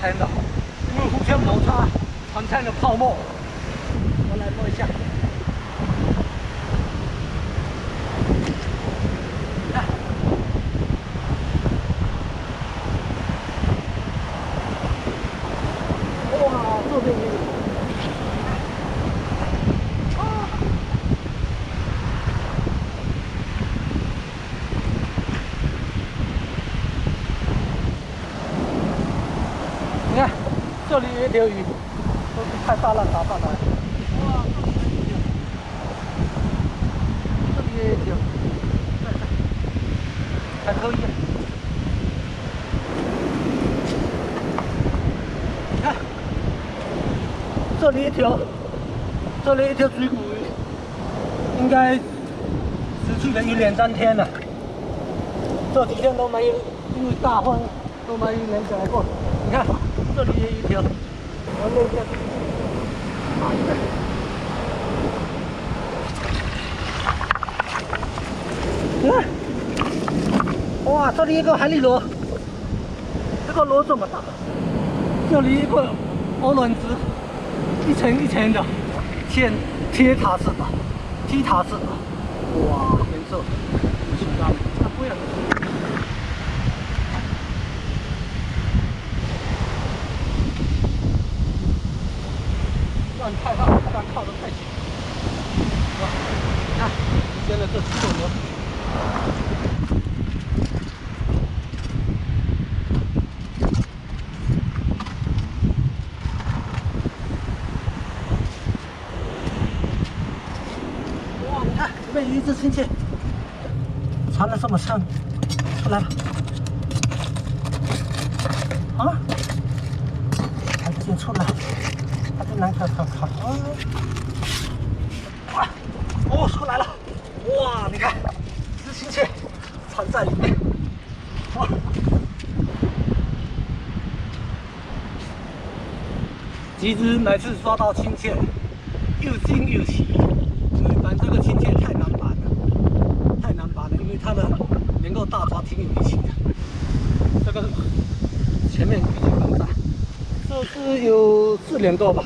成的，因为互相摩擦产生了泡沫。我来摸一下。 你看，这里有一条鱼，都是太大浪打上来。哇，这里也有一条，还可以。你看，这里一条，这里一条水骨鱼，应该失去了有2、3天了。这几天都没有，因为大风都没有连起来过。你看。 这里也有一条，我那边你看，哇，这里一个海蛎螺，这个螺这么大，这里一个鹅卵石，一层一层的，铁塔式的，踢塔式的，哇，颜色很漂亮，它不一样。 让你太大，但靠得太紧。哇，你看，现在这几种螺，哇，你看，这边有一只青蟹，缠得这么深，出来了。啊，还不先出来。 难看，哇！哦，出来了！哇，你看，一只青蟹缠在里面，哇！其实每次抓到青蟹，又惊又喜，因为玩这个青蟹太难玩了，太难玩了，因为它的能够大抓挺有力气的。这个前面已经很大，这是有4两多吧。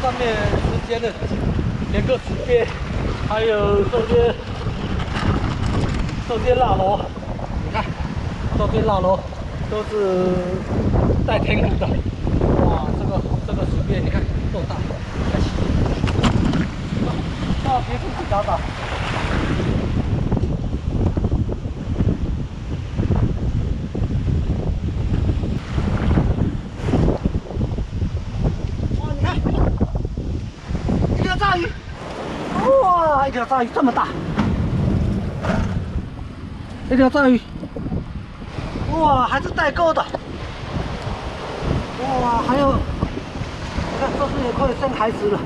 上面之间的2个石边，还有这边蜡螺，你看，这边蜡螺都是带天虎的。哇，这个石边你看多大，还行。啊，别出去找找。哇，一条鲨鱼这么大，一条鲨鱼，哇，还是带钩的，哇，还有，你看这是也可以生孩子了，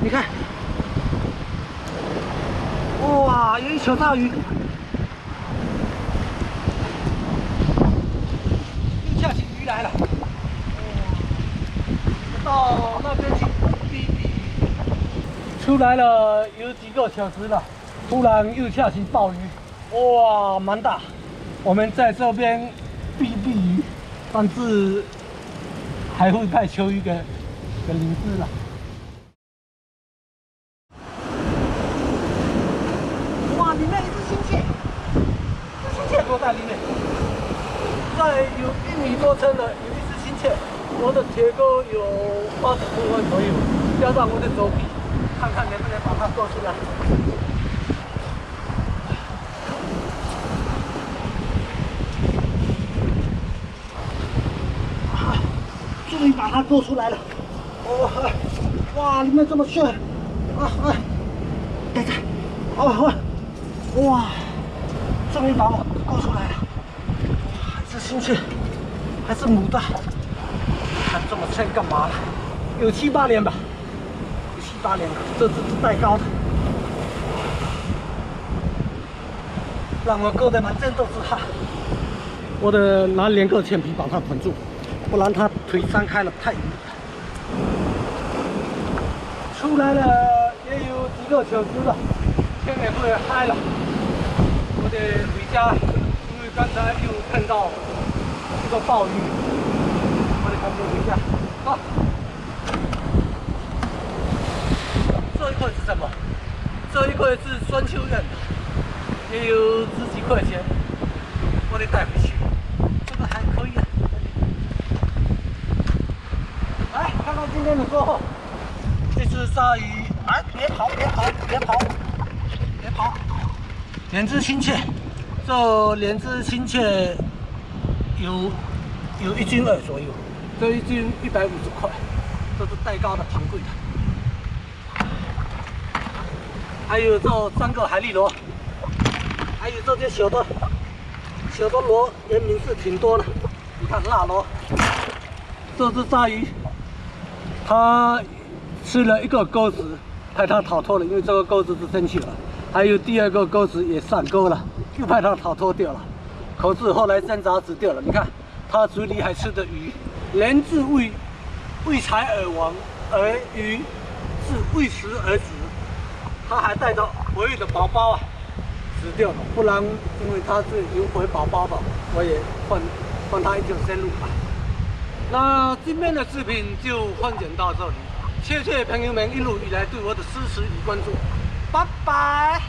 你看，哇，有一条鲨鱼，又下起鱼来了，到那边去避避雨。 出来了有几个小时了，突然又下起暴雨，哇，蛮大。我们在这边避雨，但是还会派球鱼给淋湿了。哇，里面一只青蟹，青蟹多在里面，在有1米多深的有一只青蟹，我的铁钩有20公分左右，加上我的手臂。 看看能不能把它勾出来。啊，终于把它勾出来了。哦，哇，里面这么炫！啊，等等，哦，哇，终于把我勾出来了。哇，这青蟹还是母的，看这么深干嘛了？有7、8年吧。 7、8年了，这只是带高的，让我勾得满身都是汗。我的拿2个铅笔把它捆住，不然它腿张开了太远了。出来了也有几个小时了，天也快黑了，我得回家，因为刚才又碰到这个暴雨，我得赶紧回家。好，这一块是什么？这一块是酸丘院的，也有十几块钱，我得带回去。这个还可以啊。来，看看今天的收获。这只鲨鱼，哎，别跑，别跑，别跑，别跑！两只亲切，这两只亲切有1斤2左右，这1斤150块，这是带高的，挺贵的。还有这3个海蛎螺，还有这些小的螺，原名是挺多的。你看辣螺，这只鲨鱼，它吃了一个钩子，派它逃脱了，因为这个钩子是生气了。还有第2个钩子也上钩了，又派它逃脱掉了。可是后来挣扎死掉了。你看，它嘴里还吃着鱼，人之为财而亡，而鱼是为食而死。它还带着活跃的宝宝啊，死掉了。不然，因为它是有活宝宝的，我也放它一条生路吧。那今天的视频就分享到这里。谢谢朋友们一路以来对我的支持与关注，拜拜。